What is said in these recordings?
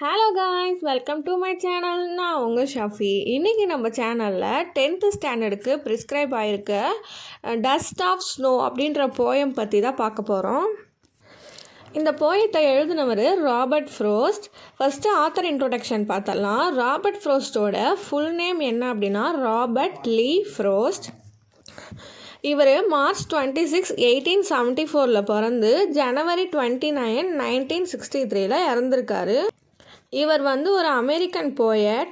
Hello guys, welcome to my channel. நான் உங்கள் ஷஃபி. இன்றைக்கி நம்ம சேனலில் 10th ஸ்டாண்டர்டுக்கு ப்ரிஸ்கிரைப் ஆகிருக்க டஸ்ட் ஆஃப் ஸ்னோ அப்படின்ற போயம் பற்றி தான் பார்க்க போகிறோம். இந்த போயத்தை எழுதினவர் Robert Frost. First author introduction பார்த்தலாம். ராபர்ட் ஃப்ரோஸ்டோட ஃபுல் நேம் என்ன அப்படின்னா ராபர்ட் லீ ஃப்ரோஸ்ட். இவர் மார்ச் 26, 1874 பிறந்து ஜனவரி 29, 1963 இறந்துருக்காரு. இவர் ஒரு அமெரிக்கன் போயட்.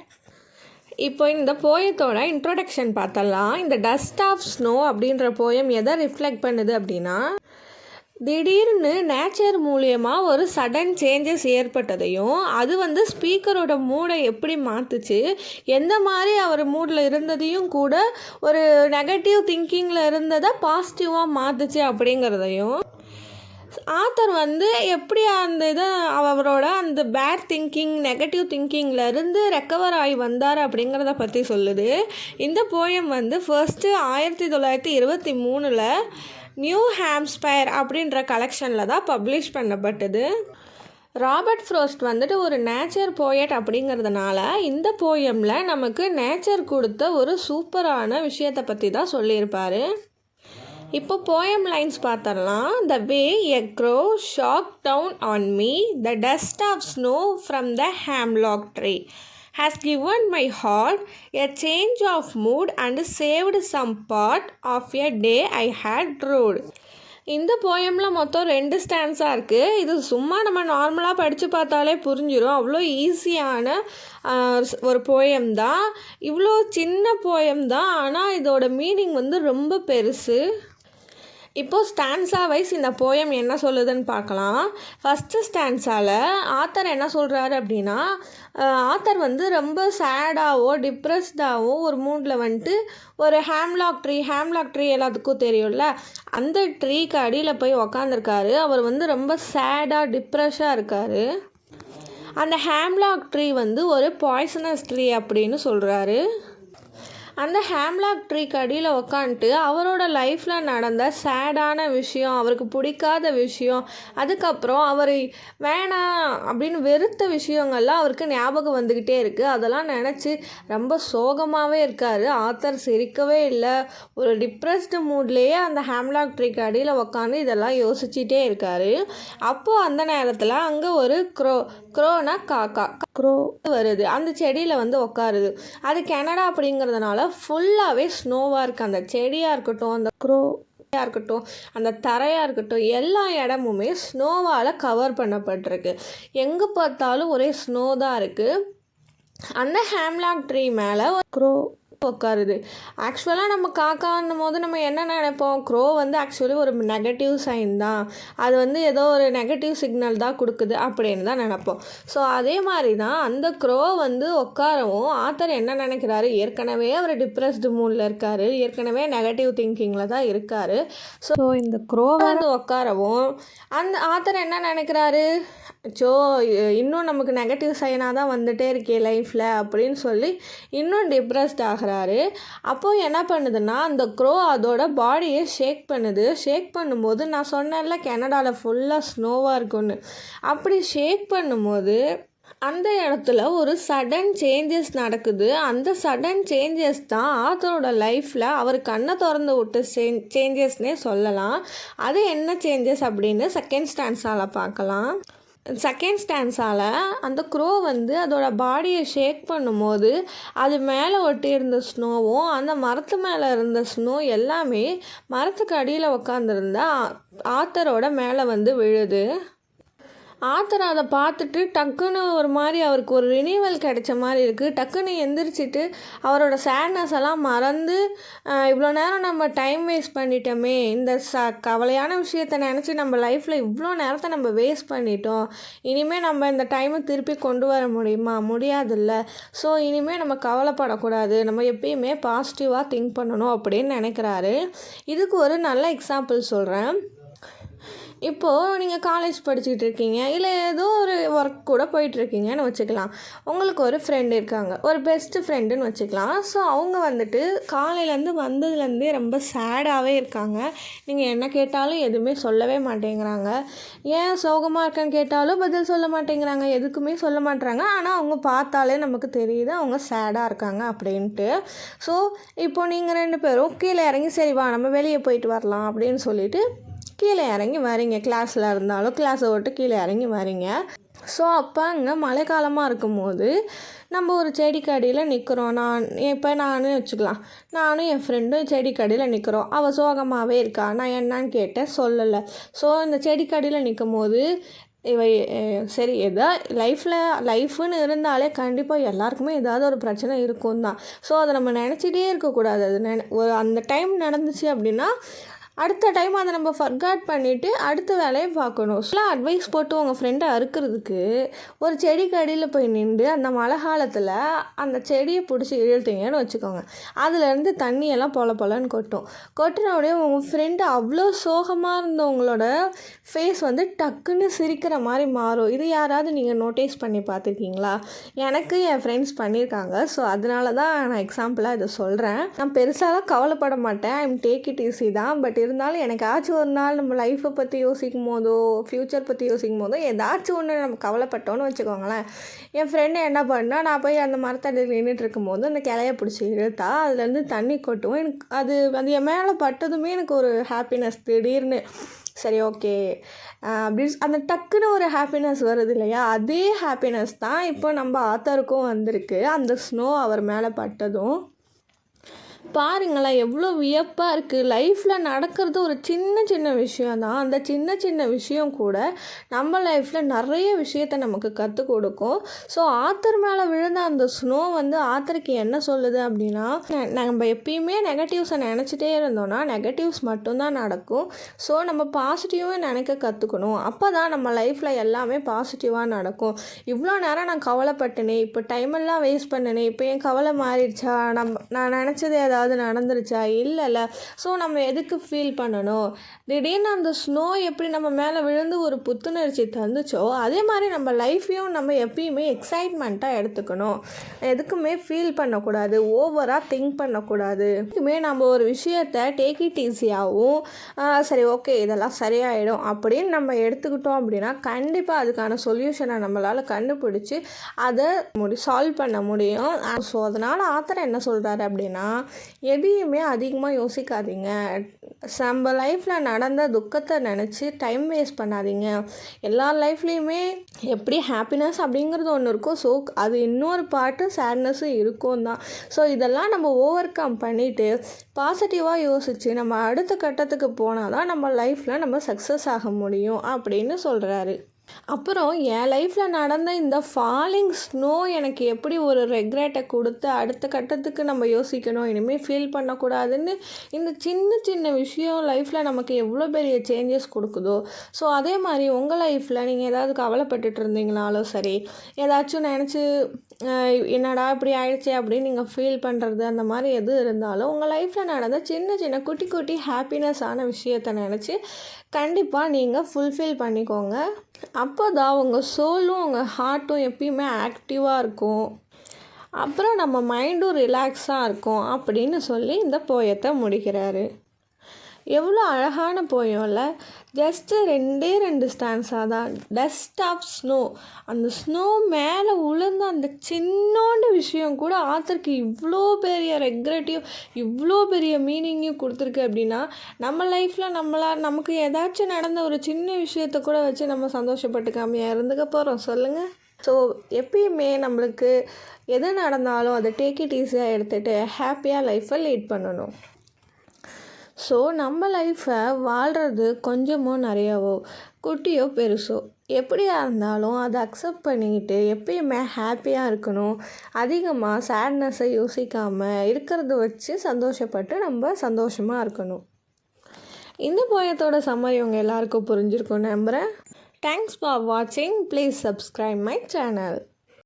இப்போ இந்த போயத்தோட இன்ட்ரோடக்ஷன் பார்த்தலாம். இந்த டஸ்ட் ஆஃப் ஸ்னோ அப்படின்ற போயம் எதை ரிஃப்ளெக்ட் பண்ணுது அப்படின்னா, திடீர்னு நேச்சர் மூலியமாக ஒரு சடன் சேஞ்சஸ் ஏற்பட்டதையும், அது ஸ்பீக்கரோட மூடை எப்படி மாற்றுச்சு, எந்த மாதிரி அவர் மூடில் இருந்ததையும் கூட ஒரு நெகட்டிவ் திங்கிங்கில் இருந்ததை பாசிட்டிவாக மாற்றுச்சு அப்படிங்கிறதையும், ஆத்தர் எப்படி அந்த இதை அவரோட அந்த பேட் திங்கிங் நெகட்டிவ் திங்கிங்லேருந்து ரெக்கவர் ஆகி வந்தார் அப்படிங்கிறத பற்றி சொல்லுது. இந்த போயம் ஃபர்ஸ்ட்டு 1923 நியூ ஹாம்ஸ்பயர் அப்படின்ற கலெக்ஷனில் தான் பப்ளிஷ் பண்ணப்பட்டது. ராபர்ட் ஃப்ரோஸ்ட் ஒரு நேச்சர் போயட் அப்படிங்கிறதுனால இந்த போயமில் நமக்கு நேச்சர் கொடுத்த ஒரு சூப்பரான விஷயத்தை பற்றி தான் சொல்லியிருப்பார். இப்போ போயம் லைன்ஸ் பார்த்தரலாம். The way a crow shook down on me, the dust of snow from the hemlock tree has given my heart a change of mood and saved some part of a day I had rode. இந்த போயமில் மொத்தம் 2 ஸ்டான்ஸாக இருக்குது. இது சும்மா நம்ம நார்மலாக படித்து பார்த்தாலே புரிஞ்சிடும். அவ்வளோ ஈஸியான ஒரு போயம் தான். இவ்வளோ சின்ன போயம் தான், ஆனால் இதோட மீனிங் ரொம்ப பெருசு. இப்போது ஸ்டான்ஸா வைஸ் இந்த போயம் என்ன சொல்லுதுன்னு பார்க்கலாம். ஃபஸ்ட்டு ஸ்டான்ஸால் ஆத்தர் என்ன சொல்கிறாரு அப்படின்னா, ஆத்தர் ரொம்ப சேடாகவோ டிப்ரெஸ்டாகவோ ஒரு மூடில் ஒரு ஹேம்லாக் ட்ரீ எல்லாத்துக்கும் தெரியும்ல, அந்த ட்ரீக்கு அடியில் போய் உக்காந்துருக்காரு. அவர் ரொம்ப சேடாக டிப்ரெஷாக இருக்கார். அந்த ஹேம்லாக் ட்ரீ ஒரு பாய்சனஸ் ட்ரீ அப்படின்னு சொல்கிறாரு. அந்த ஹேம்லாக் ட்ரீக்கு அடியில் உக்காந்துட்டு அவரோட லைஃப்பில் நடந்த சேடான விஷயம், அவருக்கு பிடிக்காத விஷயம், அதுக்கப்புறம் அவர் வேணாம் அப்படின்னு வெறுத்த விஷயங்கள்லாம் அவருக்கு ஞாபகம் வந்துக்கிட்டே இருக்குது. அதெல்லாம் நினச்சி ரொம்ப சோகமாகவே இருக்கார். ஆத்தர் சிரிக்கவே இல்லை. ஒரு டிப்ரெஸ்டு மூட்லேயே அந்த ஹேம்லாக் ட்ரீக்கு அடியில் உக்காந்து இதெல்லாம் யோசிச்சுட்டே இருக்கார். அப்போது அந்த நேரத்தில் அங்கே ஒரு க்ரோனா காக்கா வருது. அந்த செடியில் உக்காருது. அது கனடா அப்படிங்கிறதுனால ஃபுல்லாகவே ஸ்னோவாக இருக்குது. அந்த செடியாக இருக்கட்டும், அந்த க்ரோயாக இருக்கட்டும், அந்த தரையாக இருக்கட்டும், எல்லா இடமுமே ஸ்னோவால் கவர் பண்ணப்பட்டிருக்கு. எங்கே பார்த்தாலும் ஒரே ஸ்னோ தான் இருக்குது. அந்த ஹேம்லாக் ட்ரீ மேலே ஒரு க்ரோ உட்காருது. ஆக்சுவலாக நம்ம காக்கான்னும் போது நம்ம என்ன நினைப்போம், க்ரோ ஆக்சுவலி ஒரு நெகட்டிவ் சைன் தான், அது ஏதோ ஒரு நெகட்டிவ் சிக்னல் தான் கொடுக்குது அப்படின்னு தான் நினைப்போம். ஸோ அதே மாதிரி தான் அந்த க்ரோ உட்காரவும் ஆத்தர் என்ன நினைக்கிறாரு, ஏற்கனவே அவர் டிப்ரெஸ்டு மூடில் இருக்கார், ஏற்கனவே நெகட்டிவ் திங்கிங்கில் தான் இருக்கார். ஸோ இந்த க்ரோ உட்காரவும் அந்த ஆத்தர் என்ன நினைக்கிறாரு, இன்னும் நமக்கு நெகட்டிவ் சைனாக தான் வந்துகிட்டே இருக்கே லைஃப்பில் அப்படின்னு சொல்லி இன்னும் டிப்ரெஸ்ட் ஆகிறாரு. அப்போது என்ன பண்ணுதுன்னா, அந்த க்ரோ அதோட பாடியை ஷேக் பண்ணுது. ஷேக் பண்ணும்போது நான் சொன்னேன்ல கனடாவில் ஃபுல்லாக ஸ்னோவாக இருக்குன்னு, அப்படி ஷேக் பண்ணும்போது அந்த இடத்துல ஒரு சடன் சேஞ்சஸ் நடக்குது. அந்த சடன் சேஞ்சஸ் தான் ஆத்தரோட லைஃப்பில் அவர் கண்ணை திறந்து விட்டு சேஞ்சஸ்னே சொல்லலாம். அது என்ன சேஞ்சஸ் அப்படின்னு செகண்ட் ஸ்டான்ஸால் பார்க்கலாம். செகண்ட் ஸ்டான்ஸால் அந்த க்ரோ அதோட பாடியை ஷேக் பண்ணும்போது அது மேலே ஒட்டி இருந்த ஸ்னோவும் அந்த மரத்து மேலே இருந்த ஸ்னோ எல்லாமே மரத்துக்கு அடியில் உக்காந்துருந்த ஆத்தரோட மேலே விழுது. ஆத்தர் அதை பார்த்துட்டு டக்குன்னு ஒரு மாதிரி அவருக்கு ஒரு ரினிவல் கிடைச்ச மாதிரி இருக்குது. டக்குன்னு எந்திரிச்சிட்டு அவரோட சேட்னஸ் எல்லாம் மறந்து, இவ்வளோ நேரம் நம்ம டைம் வேஸ்ட் பண்ணிட்டோமே, இந்த கவலையான விஷயத்தை நினச்சி நம்ம லைஃப்பில் இவ்வளோ நேரத்தை நம்ம வேஸ்ட் பண்ணிட்டோம், இனிமேல் நம்ம இந்த டைமை திருப்பி கொண்டு வர முடியுமா, முடியாதுல்ல. ஸோ இனிமேல் நம்ம கவலைப்படக்கூடாது, நம்ம எப்பயுமே பாசிட்டிவாக திங்க் பண்ணணும் அப்படின்னு நினைக்கிறாரு. இதுக்கு ஒரு நல்ல எக்ஸாம்பிள் சொல்கிறேன். இப்போது நீங்கள் காலேஜ் படிச்சுக்கிட்டு இருக்கீங்க, இல்லை ஏதோ ஒரு ஒர்க் கூட போயிட்டுருக்கீங்கன்னு வச்சுக்கலாம். உங்களுக்கு ஒரு ஃப்ரெண்டு இருக்காங்க, ஒரு பெஸ்ட்டு ஃப்ரெண்டுன்னு வச்சுக்கலாம். ஸோ அவங்க வந்துட்டு காலையிலேருந்து வந்ததுலேருந்தே ரொம்ப சேடாகவே இருக்காங்க. நீங்கள் என்ன கேட்டாலும் எதுவுமே சொல்லவே மாட்டேங்கிறாங்க. ஏன் சோகமாக இருக்கேன்னு கேட்டாலும் பதில் சொல்ல மாட்டேங்கிறாங்க, எதுக்குமே சொல்ல மாட்டேறாங்க. ஆனால் அவங்க பார்த்தாலே நமக்கு தெரியுது அவங்க சேடாக இருக்காங்க அப்படின்ட்டு. ஸோ இப்போது நீங்கள் 2 பேரும் கீழே இறங்கி சரி வா நம்ம வெளியே போயிட்டு வரலாம் அப்படின்னு சொல்லிட்டு கீழே இறங்கி வரீங்க. கிளாஸில் இருந்தாலும் கிளாஸை விட்டு கீழே இறங்கி வரீங்க. ஸோ அப்போ அங்கே மழைக்காலமாக இருக்கும்போது நம்ம ஒரு செடிக்கடியில் நிற்கிறோம். நானும் வச்சுக்கலாம், நானும் என் ஃப்ரெண்டும் செடிக்கடியில் நிற்கிறோம். அவள் சோகமாகவே இருக்கா. நான் என்னான்னு கேட்டேன், சொல்லலை. ஸோ இந்த செடிக்கடியில் நிற்கும் போது சரி லைஃப்னு இருந்தாலே கண்டிப்பாக எல்லாருக்குமே ஏதாவது ஒரு பிரச்சனை இருக்கும் தான். ஸோ அதை நம்ம நினச்சிட்டே இருக்கக்கூடாது. அது அந்த டைம் நடந்துச்சு அப்படின்னா அடுத்த டைம் அதை நம்ம ஃபர்காட் பண்ணிவிட்டு அடுத்த வேலையை பார்க்கணும். ஃபுல்லாக அட்வைஸ் போட்டு உங்கள் ஃப்ரெண்டை அறுக்கிறதுக்கு ஒரு செடிக்கு அடியில் போய் நின்று அந்த மழை காலத்தில் அந்த செடியை பிடிச்சி இழுத்தீங்கன்னு வச்சுக்கோங்க, அதுலேருந்து தண்ணியெல்லாம் பொலன்னு கொட்டின உடனே உங்கள் ஃப்ரெண்டு அவ்வளோ சோகமாக இருந்தவங்களோட ஃபேஸ் வந்து டக்குன்னு சிரிக்கிற மாதிரி மாறும். இது யாராவது நீங்கள் நோட்டீஸ் பண்ணி பார்த்துருக்கீங்களா? எனக்கு என் ஃப்ரெண்ட்ஸ் பண்ணியிருக்காங்க. ஸோ அதனால தான் நான் எக்ஸாம்பிளாக இதை சொல்கிறேன். நான் பெருசாலாம் கவலைப்பட மாட்டேன், ஐம் டேக் இட் ஈஸி தான். பட் இருந்தாலும் எனக்காச்சும் ஒரு நாள் நம்ம லைஃப்பை பற்றி யோசிக்கும் போதோ ஃப்யூச்சர் பற்றி யோசிக்கும் போதோ ஏதாச்சும் ஒன்று நம்ம கவலைப்பட்டோன்னு வச்சுக்கோங்களேன். என் ஃப்ரெண்டு என்ன பண்ணால் நான் போய் அந்த மரத்தடியில் நின்றுட்டு இருக்கும்போது அந்த கிளைய பிடிச்சி இழுத்தா அதுலேருந்து தண்ணி கொட்டும். எனக்கு அது என் மேலே பட்டதுமே எனக்கு ஒரு ஹாப்பினஸ் திடீர்னு சரி ஓகே அப்படின்னு அந்த டக்குன்னு ஒரு ஹாப்பினஸ் வருது இல்லையா, அதே ஹாப்பினஸ் தான் இப்போ நம்ம ஆத்தருக்கும் வந்திருக்கு அந்த ஸ்னோ அவர் மேலே பட்டதும். பாருங்களேன் எவ்வளோ வியப்பாக இருக்குது. லைஃப்பில் நடக்கிறது ஒரு சின்ன விஷயம் தான். அந்த சின்ன விஷயம் கூட நம்ம லைஃப்பில் நிறைய விஷயத்த நமக்கு கற்றுக் கொடுக்கும். ஸோ ஆத்தர் மேலே விழுந்த அந்த ஸ்னோ வந்து ஆத்தருக்கு என்ன சொல்லுது அப்படின்னா, நம்ம எப்பயுமே நெகட்டிவ்ஸை நினச்சிட்டே இருந்தோம்னா நெகட்டிவ்ஸ் மட்டும்தான் நடக்கும். ஸோ நம்ம பாசிட்டிவாக நினைக்க கற்றுக்கணும். அப்போ தான் நம்ம லைஃப்பில் எல்லாமே பாசிட்டிவாக நடக்கும். இவ்வளோ நேரம் நான் கவலைப்பட்டனே, இப்போ டைமெல்லாம் வேஸ்ட் பண்ணனே, இப்போ என் கவலை மாறிடுச்சா, நான் நினச்சது ஏதாவது நடந்துருச்சா, இல்லைல்ல. ஸோ நம்ம எதுக்கு ஃபீல் பண்ணணும்? திடீர்னு அந்த ஸ்னோ எப்படி நம்ம மேலே விழுந்து ஒரு புத்துணர்ச்சி தந்துச்சோ அதே மாதிரி நம்ம லைஃப்பையும் நம்ம எப்பயுமே எக்ஸைட்மெண்ட்டாக எடுத்துக்கணும். எதுக்குமே ஃபீல் பண்ணக்கூடாது, ஓவராக திங்க் பண்ணக்கூடாது. எதுக்குமே நம்ம ஒரு விஷயத்தை டேக் இட் ஈஸியாகவும் சரி ஓகே இதெல்லாம் சரியாயிடும் அப்படின்னு நம்ம எடுத்துக்கிட்டோம் அப்படின்னா கண்டிப்பாக அதுக்கான சொல்யூஷனை நம்மளால் கண்டுபிடிச்சி அதை சால்வ் பண்ண முடியும். ஸோ அதனால் ஆத்தர் என்ன சொல்கிறாரு அப்படின்னா, எதையுமே அதிகமாக யோசிக்காதீங்க. நம்ம லைஃப்பில் நடந்த துக்கத்தை நினச்சி டைம் வேஸ்ட் பண்ணாதீங்க. எல்லார் லைஃப்லேயுமே எப்படி ஹாப்பினஸ் அப்படிங்கிறது ஒன்று இருக்கும். ஸோ அது இன்னொரு பார்ட்டு சேட்னஸும் இருக்கும் தான். ஸோ இதெல்லாம் நம்ம ஓவர் கம் பண்ணிவிட்டு பாசிட்டிவாக யோசித்து நம்ம அடுத்த கட்டத்துக்கு போனால் தான் நம்ம லைஃப்பில் நம்ம சக்ஸஸ் ஆக முடியும் அப்படின்னு சொல்கிறாரு. அப்புறம் என் லைஃப்பில் நடந்த இந்த ஃபாலிங் ஸ்னோ எனக்கு எப்படி ஒரு ரெக்ரெட்டை கொடுத்து அடுத்த கட்டத்துக்கு நம்ம யோசிக்கணும், இனிமேல் ஃபீல் பண்ணக்கூடாதுன்னு இந்த சின்ன விஷயம் லைஃப்பில் நமக்கு எவ்வளோ பெரிய சேஞ்சஸ் கொடுக்குதோ, ஸோ அதே மாதிரி உங்கள் லைஃப்பில் நீங்கள் ஏதாவது கவலைப்பட்டுட்டு இருந்தீங்கனாலும் சரி, ஏதாச்சும் நினச்சி என்னடா இப்படி ஆயிடுச்சே அப்படின்னு நீங்கள் ஃபீல் பண்ணுறது அந்த மாதிரி எது இருந்தாலும் உங்கள் லைஃப்பில் நடந்த சின்ன குட்டி ஹாப்பினஸான விஷயத்தை நினச்சி கண்டிப்பாக நீங்கள் ஃபுல்ஃபில் பண்ணிக்கோங்க. அப்போ தான் உங்கள் சோலும் உங்கள் ஹார்ட்டும் எப்பயுமே ஆக்டிவாக இருக்கும். அப்புறம் நம்ம மைண்டும் ரிலாக்ஸாக இருக்கும் அப்படின்னு சொல்லி இந்த போயத்தை முடிக்கிறாரு. எவ்வளோ அழகான போயம் இல்லை? ஜஸ்ட்டு 2 ஸ்டான்ஸாக தான். டஸ்ட் ஆஃப் ஸ்னோ, அந்த ஸ்னோ மேலே உளுந்த அந்த சின்னோண்டு விஷயம் கூட ஆத்தருக்கு இவ்வளோ பெரிய ரெக்ரெட்டையும் இவ்வளோ பெரிய மீனிங்கையும் கொடுத்துருக்கு அப்படின்னா நம்ம லைஃப்பில் நமக்கு ஏதாச்சும் நடந்த ஒரு சின்ன விஷயத்தை கூட வச்சு நம்ம சந்தோஷப்பட்டுக்காமையாக இருந்துக்க போகிறோம் சொல்லுங்கள். ஸோ எப்பயுமே நம்மளுக்கு எது நடந்தாலும் அதை டேக் இட் ஈஸியாக எடுத்துகிட்டு ஹாப்பியாக லைஃப்பை லீட் பண்ணணும். ஸோ நம்ம லைஃப்பை வாழ்கிறது கொஞ்சமோ நிறையாவோ குட்டியோ பெருசோ எப்படியாக இருந்தாலும் அதை அக்செப்ட் பண்ணிக்கிட்டு எப்பயுமே ஹாப்பியாக இருக்கணும். அதிகமாக சேட்னஸை யோசிக்காமல் இருக்கிறத வச்சு சந்தோஷப்பட்டு நம்ம சந்தோஷமாக இருக்கணும். இந்த போயத்தோட சம்மரி உங்கள் எல்லாருக்கும் புரிஞ்சிருக்கும்னு நம்புகிறேன். தேங்க்ஸ் ஃபார் வாட்சிங். Please subscribe my channel.